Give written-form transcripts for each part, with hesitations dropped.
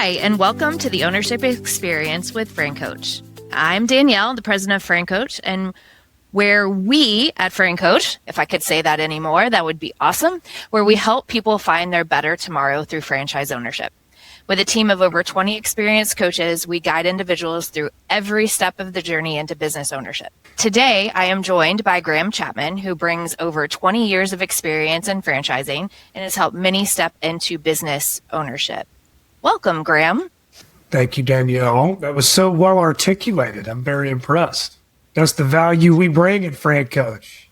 Hi, and welcome to the Ownership Experience with FranCoach. I'm Danielle, the president of FranCoach, and where we at FranCoach, if I could say that anymore, that would be awesome, where we help people find their better tomorrow through franchise ownership. With a team of over 20 experienced coaches, we guide individuals through every step of the journey into business ownership. Today, I am joined by Graham Chapman, who brings over 20 years of experience in franchising and has helped many step into business ownership. Welcome, Graham. Thank you, Danielle. That was so well articulated. I'm very impressed. That's the value we bring at FranCoach.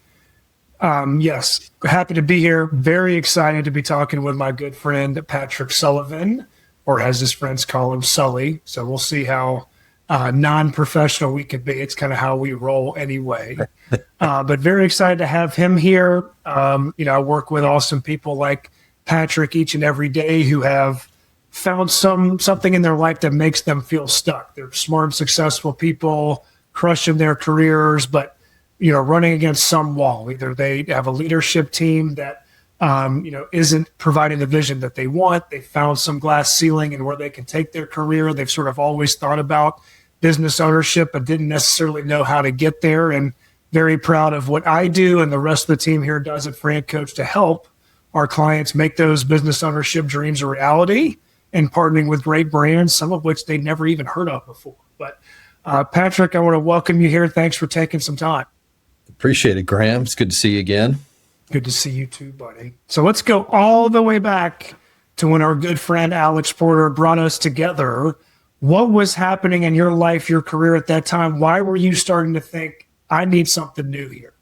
Yes, happy to be here. Very excited to be talking with my good friend, Patrick Sullivan, or as his friends call him, Sully. So we'll see how non-professional we can be. It's kind of how we roll anyway. But very excited to have him here. I work with awesome people like Patrick each and every day who have found something in their life that makes them feel stuck. They're smart, successful people, crushing their careers, but running against some wall. Either they have a leadership team that isn't providing the vision that they want. They found some glass ceiling and where they can take their career. They've sort of always thought about business ownership, but didn't necessarily know how to get there. And very proud of what I do and the rest of the team here does at FranCoach to help our clients make those business ownership dreams a reality, and partnering with great brands, some of which they never even heard of before. But Patrick, I want to welcome you here. Thanks for taking some time. Appreciate it, Graham. It's good to see you again. Good to see you too, buddy. So let's go all the way back to when our good friend Alex Porter brought us together. What was happening in your life, your career at that time? Why were you starting to think, I need something new here?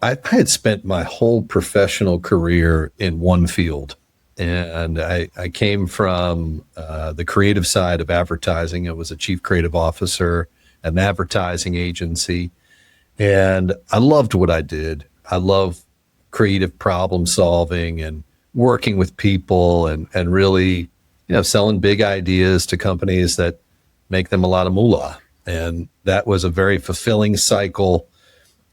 I had spent my whole professional career in one field. And I came from the creative side of advertising. I was a chief creative officer at an advertising agency. And I loved what I did. I love creative problem solving and working with people and really, selling big ideas to companies that make them a lot of moolah. And that was a very fulfilling cycle.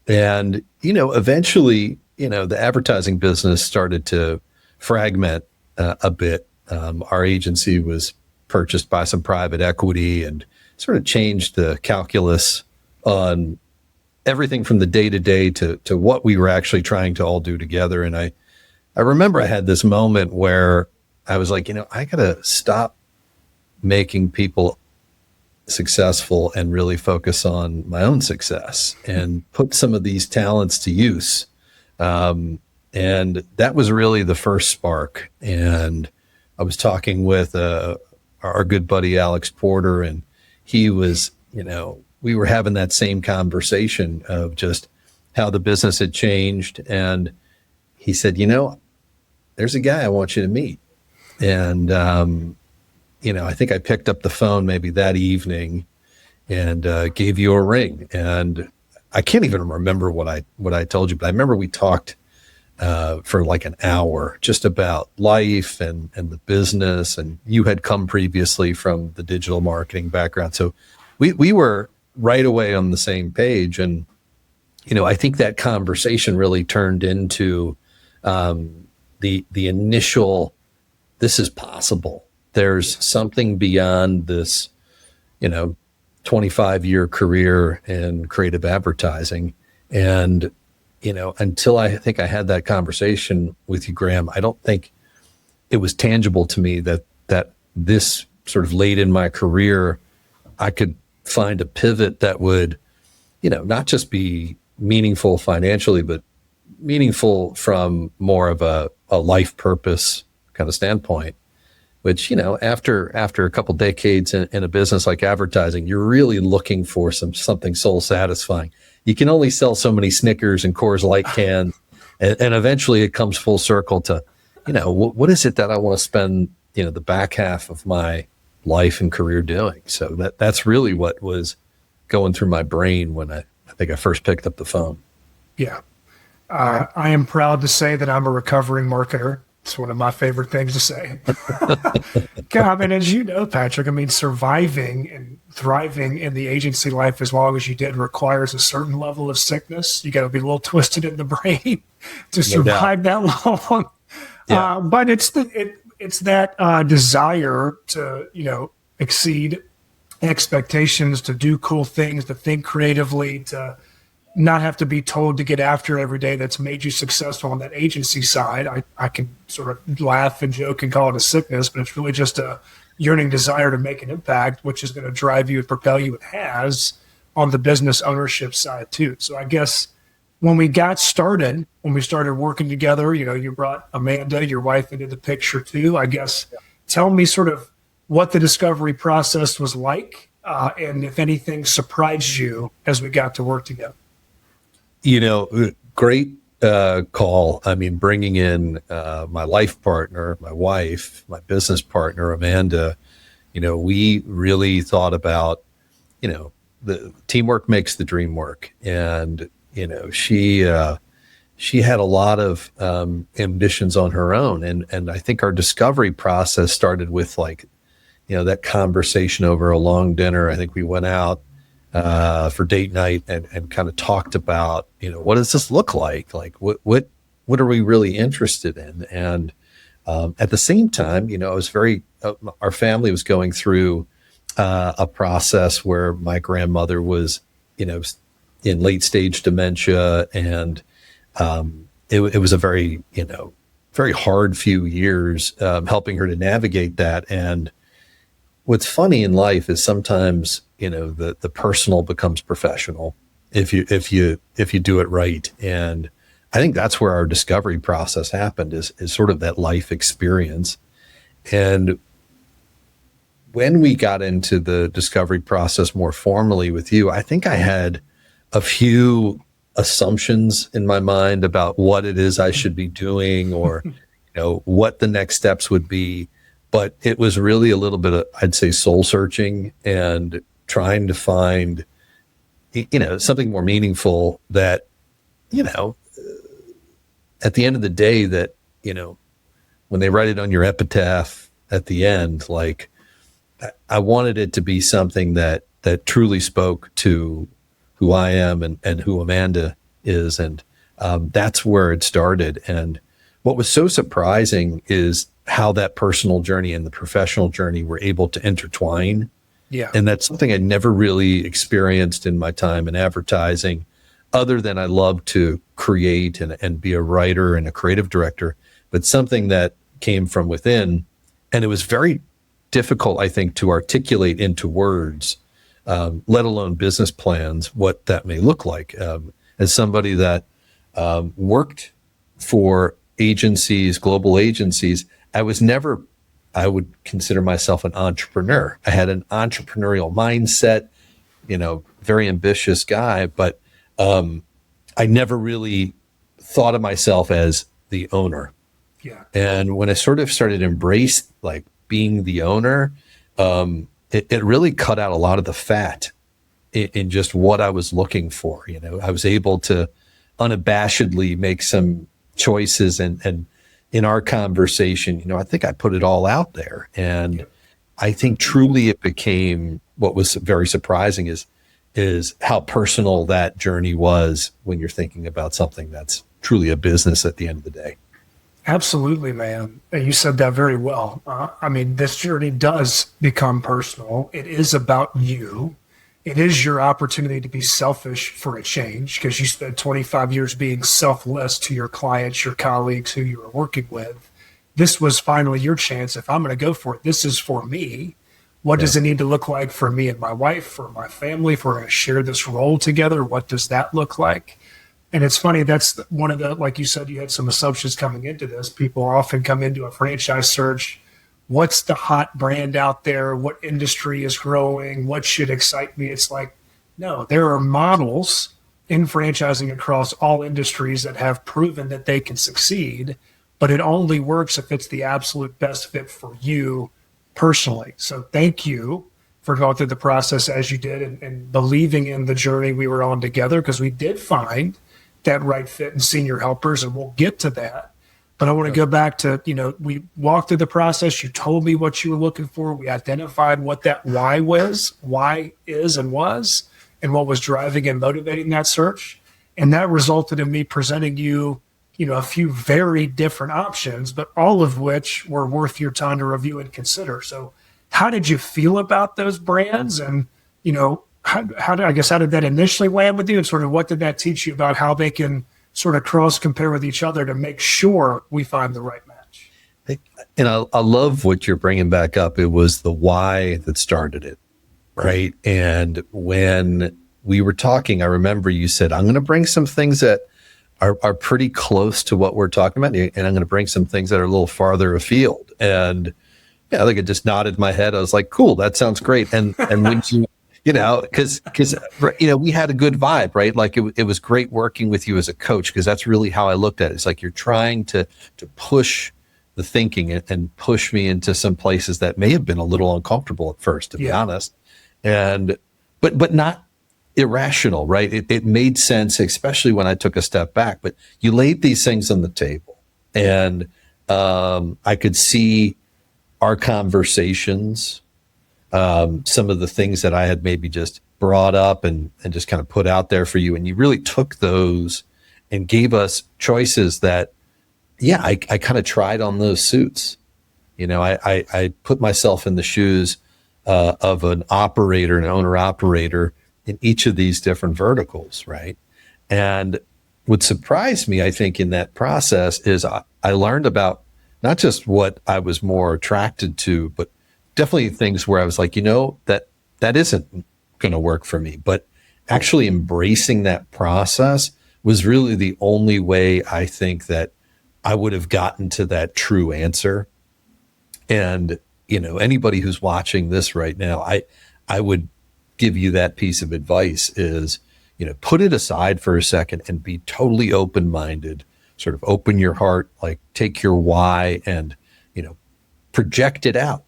And, eventually, the advertising business started to fragment a bit. Our agency was purchased by some private equity and sort of changed the calculus on everything from the day-to-day to what we were actually trying to all do together. And I remember I had this moment where I was like, I got to stop making people successful and really focus on my own success and put some of these talents to use. And that was really the first spark. And I was talking with our good buddy, Alex Porter, and he was, we were having that same conversation of just how the business had changed. And he said, there's a guy I want you to meet. And, I think I picked up the phone maybe that evening and gave you a ring. And I can't even remember what I told you, but I remember we talked for like an hour just about life and the business. And you had come previously from the digital marketing background. So we were right away on the same page. And, I think that conversation really turned into the initial, this is possible. There's something beyond this, 25-year career in creative advertising. And until I think I had that conversation with you, Graham, I don't think it was tangible to me that this sort of late in my career, I could find a pivot that would, not just be meaningful financially, but meaningful from more of a life purpose kind of standpoint, which, after a couple decades in a business like advertising, you're really looking for something soul satisfying. You can only sell so many Snickers and Coors Light cans, and eventually it comes full circle to, what is it that I want to spend, the back half of my life and career doing? So that's really what was going through my brain when I think I first picked up the phone. Yeah. I am proud to say that I'm a recovering marketer. It's one of my favorite things to say. As you know, Patrick, surviving and thriving in the agency life as long as you did requires a certain level of sickness. You got to be a little twisted in the brain to survive that long. Yeah. But it's that desire to, exceed expectations, to do cool things, to think creatively, to not have to be told to get after every day that's made you successful on that agency side. I can sort of laugh and joke and call it a sickness, but it's really just a yearning desire to make an impact, which is going to drive you and propel you. It has on the business ownership side too. So I guess when we got started, when we started working together, you brought Amanda, your wife, into the picture too. I guess tell me sort of what the discovery process was like, and if anything surprised you as we got to work together. Great call. I mean, bringing in my life partner, my wife, my business partner, Amanda, we really thought about, the teamwork makes the dream work. And, she had a lot of ambitions on her own. And I think our discovery process started with that conversation over a long dinner. I think we went out for date night and kind of talked about, what does this look like? Like, what are we really interested in? And at the same time, I was our family was going through a process where my grandmother was, in late stage dementia. And it was a very, very hard few years helping her to navigate that. And what's funny in life is sometimes, the personal becomes professional if you do it right. And I think that's where our discovery process happened is sort of that life experience. And when we got into the discovery process more formally with you, I think I had a few assumptions in my mind about what it is I should be doing or, what the next steps would be. But it was really a little bit of, I'd say, soul searching and trying to find, something more meaningful that, at the end of the day that, when they write it on your epitaph at the end, I wanted it to be something that truly spoke to who I am and who Amanda is. And that's where it started. And what was so surprising is how that personal journey and the professional journey were able to intertwine. Yeah. And that's something I never really experienced in my time in advertising, other than I love to create and be a writer and a creative director, but something that came from within. And it was very difficult, I think, to articulate into words, let alone business plans, what that may look like. As somebody that worked for agencies, global agencies, I would consider myself an entrepreneur. I had an entrepreneurial mindset, very ambitious guy, but I never really thought of myself as the owner. Yeah. And when I sort of started to embrace being the owner, it really cut out a lot of the fat in just what I was looking for. I was able to unabashedly make some choices and in our conversation, I think I put it all out there. And I think truly it became what was very surprising is how personal that journey was when you're thinking about something that's truly a business at the end of the day. Absolutely, man. You said that very well. This journey does become personal. It is about you. It is your opportunity to be selfish for a change because you spent 25 years being selfless to your clients, your colleagues who you were working with. This was finally your chance. If I'm going to go for it, this is for me. What does it need to look like for me and my wife, for my family, if we're going to share this role together? What does that look like? And it's funny, that's one of the, like you said, you had some assumptions coming into this. People often come into a franchise search. What's the hot brand out there? What industry is growing? What should excite me? It's like, no, there are models in franchising across all industries that have proven that they can succeed, but it only works if it's the absolute best fit for you personally. So thank you for going through the process as you did and believing in the journey we were on together, because we did find that right fit in senior helpers, and we'll get to that. But I want to go back to, we walked through the process. You told me what you were looking for. We identified what that why is and was, and what was driving and motivating that search. And that resulted in me presenting you a few very different options, but all of which were worth your time to review and consider. So how did you feel about those brands? And, how did that initially land with you? And sort of what did that teach you about how they can sort of cross compare with each other to make sure we find the right match? And I love what you're bringing back up. It was the why that started it, right? And when we were talking, I remember you said, I'm going to bring some things that are pretty close to what we're talking about, and I'm going to bring some things that are a little farther afield. And yeah, I think I just nodded my head. I was like, cool, that sounds great. And when because we had a good vibe, right? Like it was great working with you as a coach, because that's really how I looked at it. It's like you're trying to push the thinking and push me into some places that may have been a little uncomfortable at first, to be honest, but not irrational, right? It made sense, especially when I took a step back. But you laid these things on the table, and I could see our conversations, some of the things that I had maybe just brought up and just kind of put out there for you, and you really took those and gave us choices that, I kind of tried on those suits. I put myself in the shoes of an operator, an owner operator in each of these different verticals, right? And what surprised me, I think, in that process is I learned about not just what I was more attracted to, but definitely things where I was like, that isn't going to work for me. But actually embracing that process was really the only way I think that I would have gotten to that true answer. And, anybody who's watching this right now, I would give you that piece of advice is, put it aside for a second and be totally open-minded, sort of open your heart, like take your why and, project it out,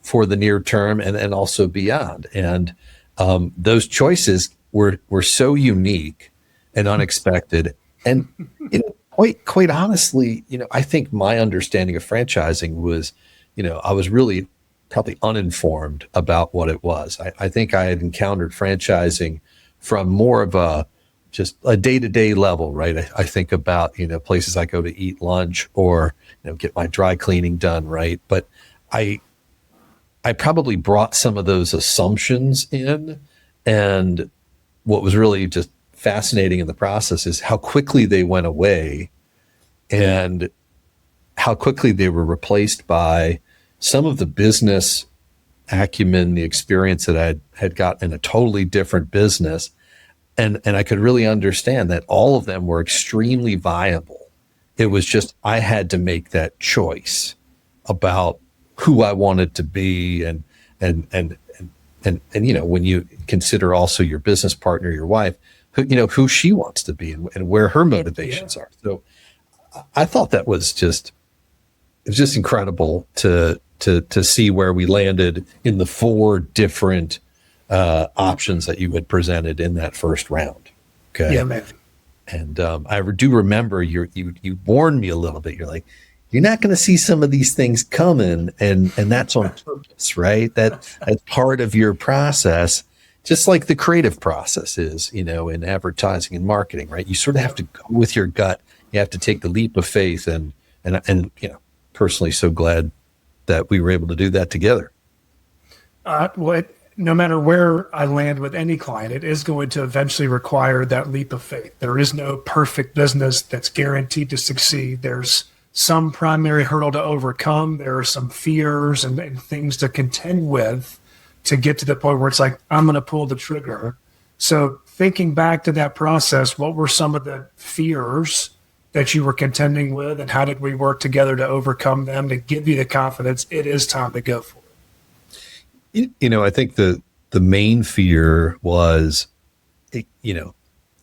for the near term and also beyond. And those choices were so unique and unexpected. And, quite honestly, I think my understanding of franchising was, I was really probably uninformed about what it was. I think I had encountered franchising from more of just a day-to-day level, right? I think about, places I go to eat lunch or, get my dry cleaning done, right? But I probably brought some of those assumptions in, and what was really just fascinating in the process is how quickly they went away and how quickly they were replaced by some of the business acumen, the experience that I had got in a totally different business. And I could really understand that all of them were extremely viable. It was just, I had to make that choice about who I wanted to be and when you consider also your business partner, your wife, who she wants to be and where her motivations are. So I thought that was just incredible to see where we landed in the 4 different options that you had presented in that first round. Okay. Yeah, man. And I do remember you warned me a little bit. You're like, you're not going to see some of these things coming, and that's on purpose, right? That's part of your process, just like the creative process is, in advertising and marketing, right? You sort of have to go with your gut. You have to take the leap of faith, and personally, so glad that we were able to do that together. No matter where I land with any client, it is going to eventually require that leap of faith. There is no perfect business that's guaranteed to succeed. There's some primary hurdle to overcome. There are some fears and things to contend with to get to the point where it's like, I'm going to pull the trigger. So thinking back to that process, what were some of the fears that you were contending with, and how did we work together to overcome them to give you the confidence it is time to go for it? I think the main fear was,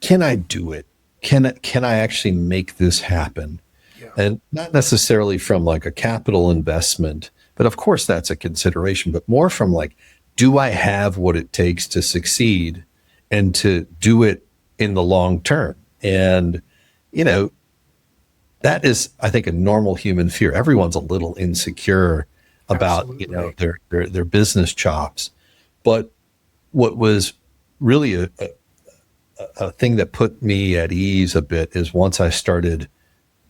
can I do it? Can I actually make this happen? Yeah. And not necessarily from like a capital investment, but of course that's a consideration, but more from like, do I have what it takes to succeed and to do it in the long term? And, that is, I think, a normal human fear. Everyone's a little insecure about, their business chops. But what was really a thing that put me at ease a bit is once I started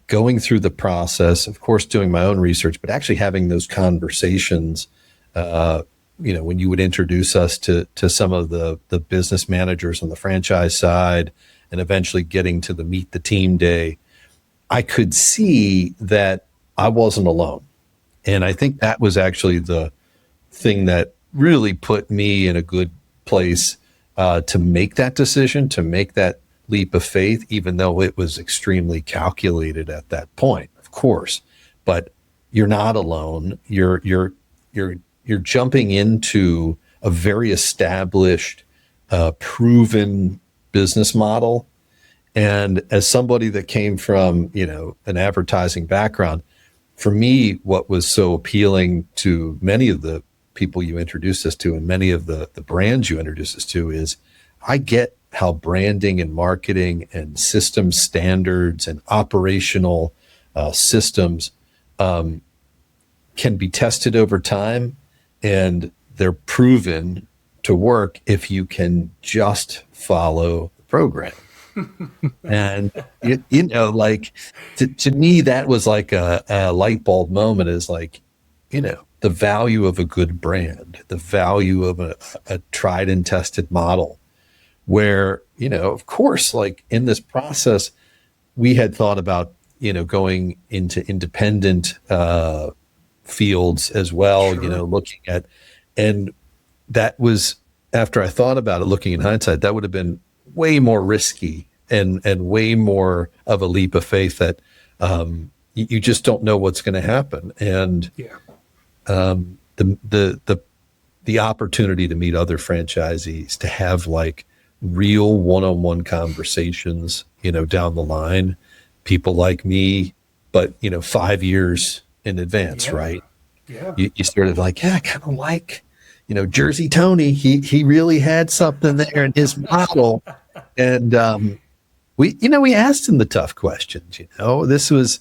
going through the process, of course, doing my own research, but actually having those conversations, when you would introduce us to some of the business managers on the franchise side and eventually getting to the meet the team day, I could see that I wasn't alone. And I think that was actually the thing that really put me in a good place to make that decision, to make that leap of faith, even though it was extremely calculated at that point, of course. But you're not alone. You're jumping into a very established, proven business model. And as somebody that came from, an advertising background, for me, what was so appealing to many of the people you introduced us to and many of the brands you introduced us to is I get how branding and marketing and system standards and operational systems can be tested over time, and they're proven to work if you can just follow the program. And to me, that was like a light bulb moment, is like, the value of a good brand, the value of a tried and tested model, where, of course, like in this process, we had thought about, going into independent fields as well, Sure. Looking at, and that was, after I thought about it, looking in hindsight, that would have been way more risky and way more of a leap of faith that you just don't know what's going to happen. And Yeah. The opportunity to meet other franchisees, to have like real one-on-one conversations, down the line, people like me, but 5 years in advance, Yeah. right? Yeah. You started like, yeah, kind of like, Jersey Tony, he really had something there in his model. And we asked him the tough questions. This was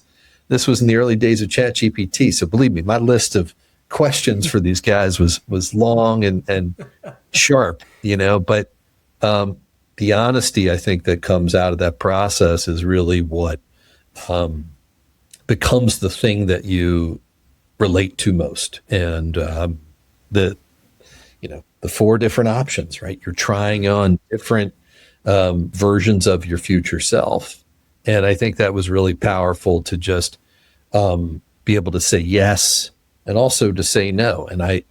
in the early days of ChatGPT. So believe me, my list of questions for these guys was long and sharp, but the honesty, I think, that comes out of that process is really what becomes the thing that you relate to most. And the 4 different options, right? You're trying on different versions of your future self. And I think that was really powerful to just be able to say yes and also to say no. And I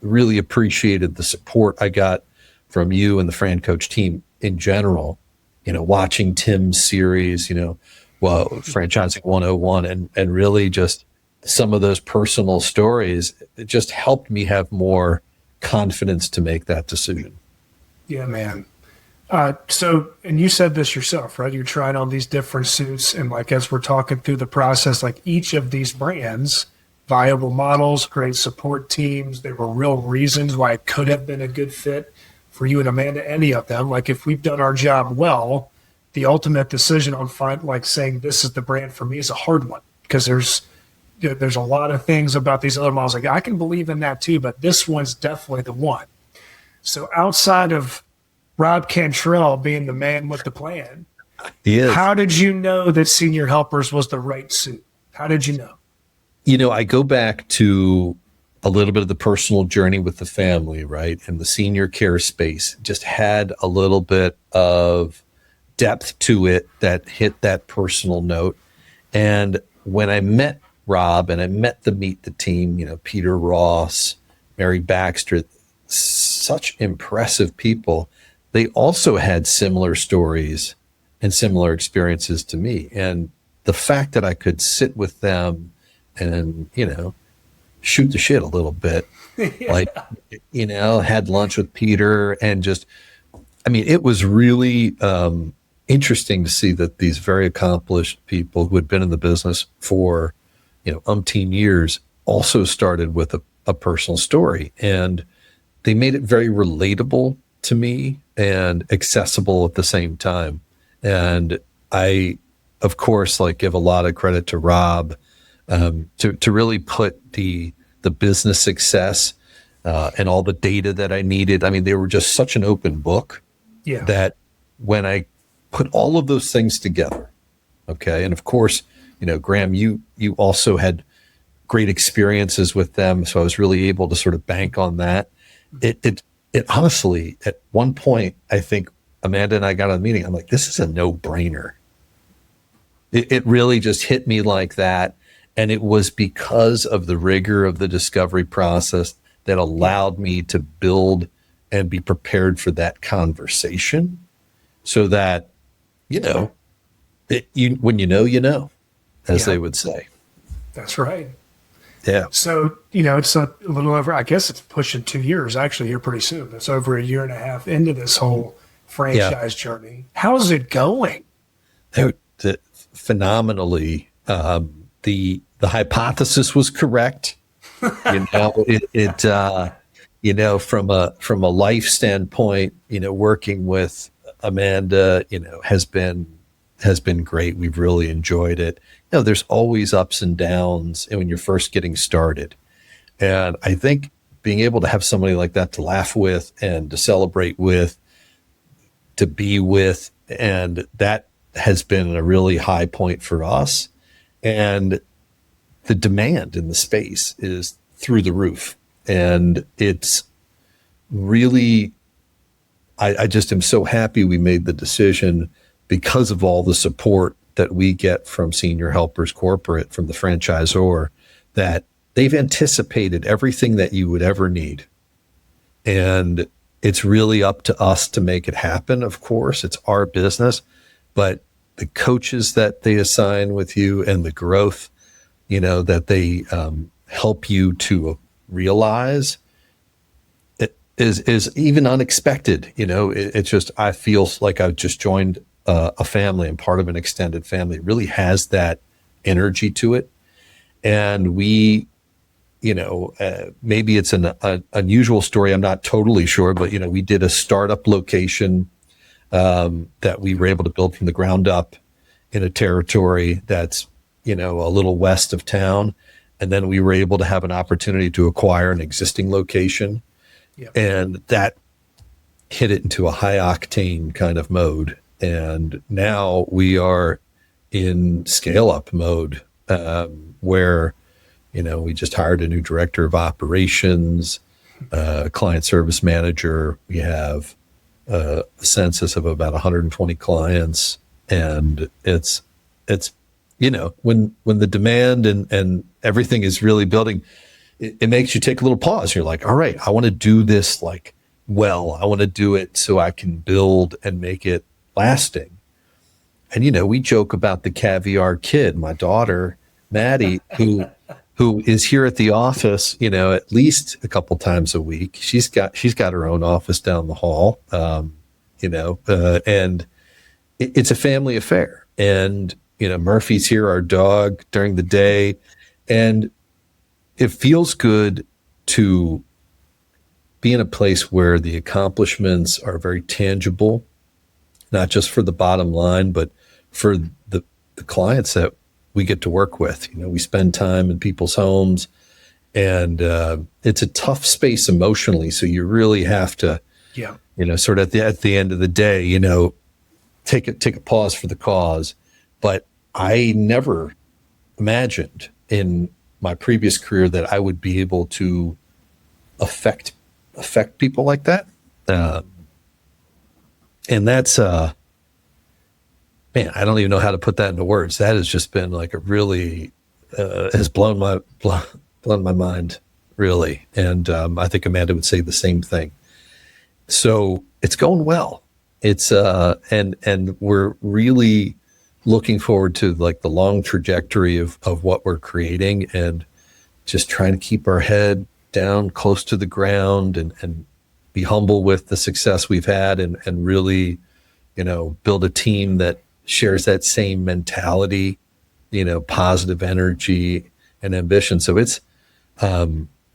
really appreciated the support I got from you and the FranCoach team in general, watching Tim's series, Franchising 101, and really just some of those personal stories, it just helped me have more confidence to make that decision. Yeah, man. And you said this yourself, right? You're trying on these different suits, and like as we're talking through the process, like each of these brands, viable models, great support teams, there were real reasons why it could have been a good fit for you and Amanda, any of them. Like if we've done our job well, the ultimate decision on saying this is the brand for me is a hard one, because there's a lot of things about these other models. Like I can believe in that too, but this one's definitely the one. So outside of Rob Cantrell being the man with the plan, He is. how did you know that Senior Helpers was the right suit? How did you know? I go back to a little bit of the personal journey with the family, right? And the senior care space just had a little bit of depth to it that hit that personal note. And when I met Rob and I met the Meet the Team, Peter Ross, Mary Baxter, such impressive people. They also had similar stories and similar experiences to me. And the fact that I could sit with them and, shoot the shit a little bit, had lunch with Peter and just, it was really interesting to see that these very accomplished people who had been in the business for, umpteen years also started with a personal story, and they made it very relatable to me and accessible at the same time. And I, of course, give a lot of credit to Rob to really put the business success and all the data that I needed. They were just such an open book Yeah. that when I put all of those things together, okay, and of course, Graham, you also had great experiences with them, so I was really able to sort of bank on that. It honestly, at one point, I think Amanda and I got on a meeting. I'm like, this is a no-brainer. It really just hit me like that. And it was because of the rigor of the discovery process that allowed me to build and be prepared for that conversation so that, when you know, as they would say. That's right. Yeah. So, it's a little over, I guess it's pushing 2 years actually here pretty soon. It's over a year and a half into this whole franchise journey. How's it going? Phenomenally. The hypothesis was correct. From a life standpoint, working with Amanda, has been great. We've really enjoyed it. There's always ups and downs when you're first getting started. And I think being able to have somebody like that to laugh with and to celebrate with, to be with, and that has been a really high point for us. And the demand in the space is through the roof. And it's really, I just am so happy we made the decision because of all the support that we get from Senior Helpers Corporate, from the franchisor, that they've anticipated everything that you would ever need. And it's really up to us to make it happen. Of course, it's our business, but the coaches that they assign with you and the growth, that they help you to realize, it is even unexpected. It's just, I feel like I've just joined a family and part of an extended family. It really has that energy to it. And we, maybe it's an unusual story. I'm not totally sure, but, we did a startup location that we were able to build from the ground up in a territory that's, a little west of town. And then we were able to have an opportunity to acquire an existing location. Yep. And that hit it into a high octane kind of mode. And now we are in scale up mode, where, we just hired a new director of operations, client service manager. We have a census of about 120 clients, and it's when the demand and everything is really building, it makes you take a little pause. You're like, all right, I want to do this I want to do it so I can build and make it lasting. And we joke about the caviar kid, my daughter Maddie, who is here at the office, at least a couple times a week. She's got her own office down the hall, and it's a family affair. And, Murphy's here, our dog, during the day. And it feels good to be in a place where the accomplishments are very tangible, not just for the bottom line, but for the clients that we get to work with. We spend time in people's homes, and it's a tough space emotionally. So you really have to, sort of at the end of the day, take a pause for the cause. But I never imagined in my previous career that I would be able to affect people like that. And that's, man, I don't even know how to put that into words. That has just been like a really, has blown my mind, really. And I think Amanda would say the same thing. So it's going well. It's, and we're really looking forward to like the long trajectory of what we're creating, and just trying to keep our head down close to the ground and be humble with the success we've had, and really, build a team that shares that same mentality, positive energy and ambition. So it's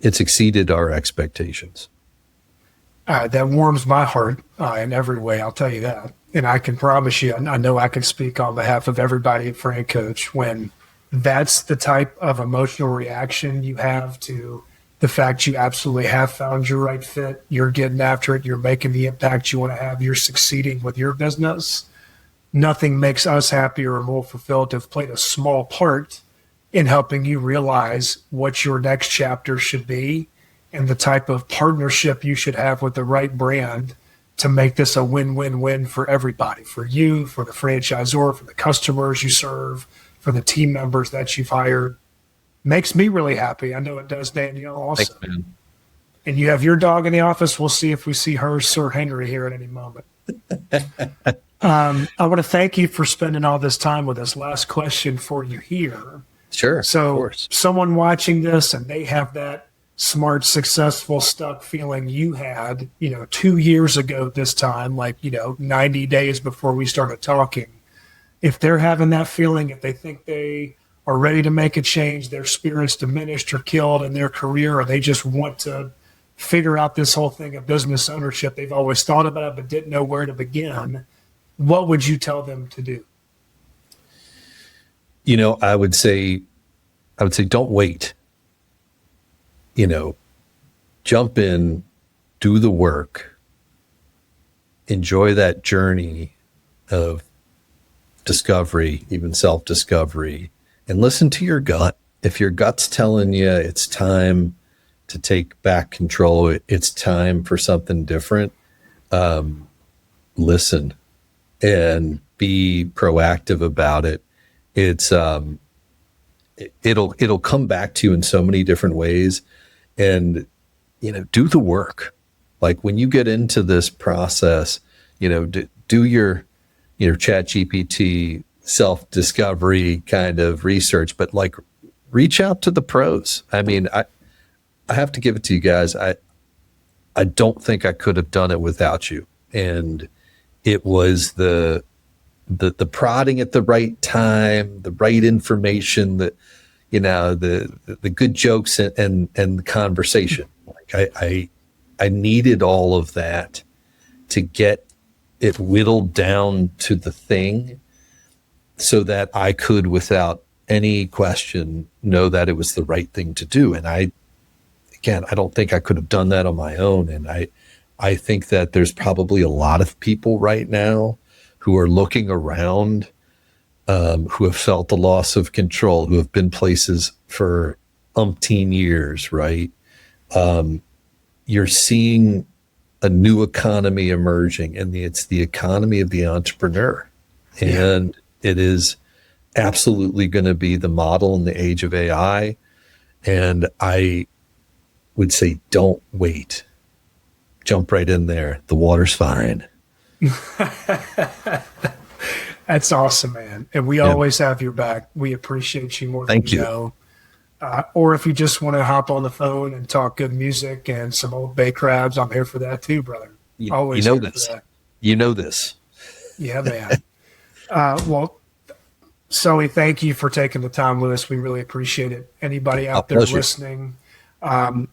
exceeded our expectations. That warms my heart in every way, I'll tell you that. And I can promise you, I know I can speak on behalf of everybody at FranCoach when that's the type of emotional reaction you have to the fact you absolutely have found your right fit, you're getting after it, you're making the impact you want to have, you're succeeding with your business. Nothing makes us happier or more fulfilled to have played a small part in helping you realize what your next chapter should be and the type of partnership you should have with the right brand to make this a win-win-win for everybody, for you, for the franchisor, for the customers you serve, for the team members that you've hired. Makes me really happy. I know it does Danielle also. Thanks, man. And you have your dog in the office. We'll see if we see her, Sir Henry, here at any moment. I want to thank you for spending all this time with us. Last question for you here. Sure. So of course. someone watching this and they have that smart, successful, stuck feeling you had, 2 years ago this time, 90 days before we started talking. If they're having that feeling, if they think they are ready to make a change, their spirit's diminished or killed in their career, or they just want to figure out this whole thing of business ownership, they've always thought about it but didn't know where to begin, what would you tell them to do? I would say don't wait. Jump in, do the work, enjoy that journey of discovery, even self-discovery, and listen to your gut. If your gut's telling you it's time to take back control, it's time for something different, listen and be proactive about it. It'll come back to you in so many different ways, and do the work. Like when you get into this process, do your ChatGPT self-discovery kind of research, but reach out to the pros. I mean, I have to give it to you guys. I don't think I could have done it without you. And it was the prodding at the right time, the right information, the good jokes and the conversation. I needed all of that to get it whittled down to the thing so that I could, without any question, know that it was the right thing to do. And I don't think I could have done that on my own. And I think that there's probably a lot of people right now who are looking around, who have felt the loss of control, who have been places for umpteen years, right? You're seeing a new economy emerging, and it's the economy of the entrepreneur. And it is absolutely going to be the model in the age of AI. And I would say, don't wait. Jump right in there. The water's fine. That's awesome, man. And we always have your back. We appreciate you more than Thank you. know. Or if you just want to hop on the phone and talk good music and some old bay crabs, I'm here for that too, brother. Always you know here this. for that. You know this. Yeah, man. Well, Sully, thank you for taking the time with us. We really appreciate it. Anybody out there pleasure. listening,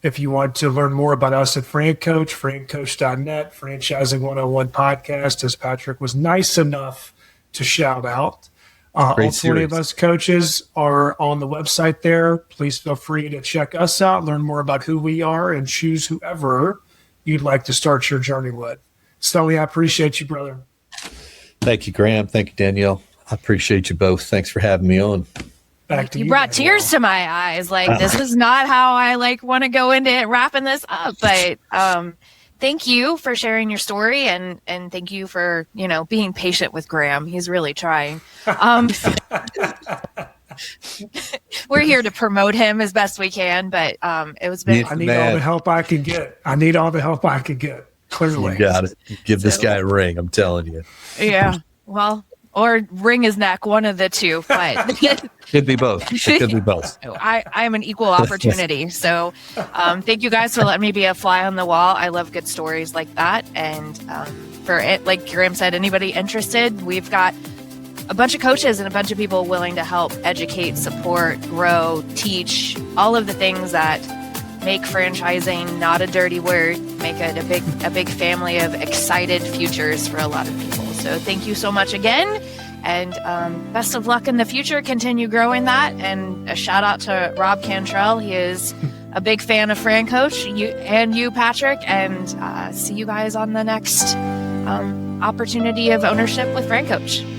if you want to learn more about us at FranCoach, FranCoach.net, Franchising 101 podcast, as Patrick was nice enough to shout out. All 20 of us coaches are on the website there. Please feel free to check us out, learn more about who we are, and choose whoever you'd like to start your journey with. Sully, I appreciate you, brother. Thank you, Graham. Thank you, Danielle. I appreciate you both. Thanks for having me on. Back to you. You brought Danielle. tears to my eyes. This is not how I want to go into it, wrapping this up. But thank you for sharing your story, and thank you for being patient with Graham. He's really trying. We're here to promote him as best we can, but it was been. I need all the help I can get. Clearly. You got it. Give this guy a ring. I'm telling you. Yeah. Well, or wring his neck, one of the two. But Could be both. It could be both. I am an equal opportunity. So thank you guys for letting me be a fly on the wall. I love good stories like that. And for it, like Graham said, anybody interested, we've got a bunch of coaches and a bunch of people willing to help educate, support, grow, teach, all of the things that make franchising not a dirty word, make it a big family of excited futures for a lot of people. So thank you so much again, and best of luck in the future. Continue growing that, and a shout out to Rob Cantrell. He is a big fan of FranCoach, you, Patrick, and see you guys on the next opportunity of ownership with FranCoach.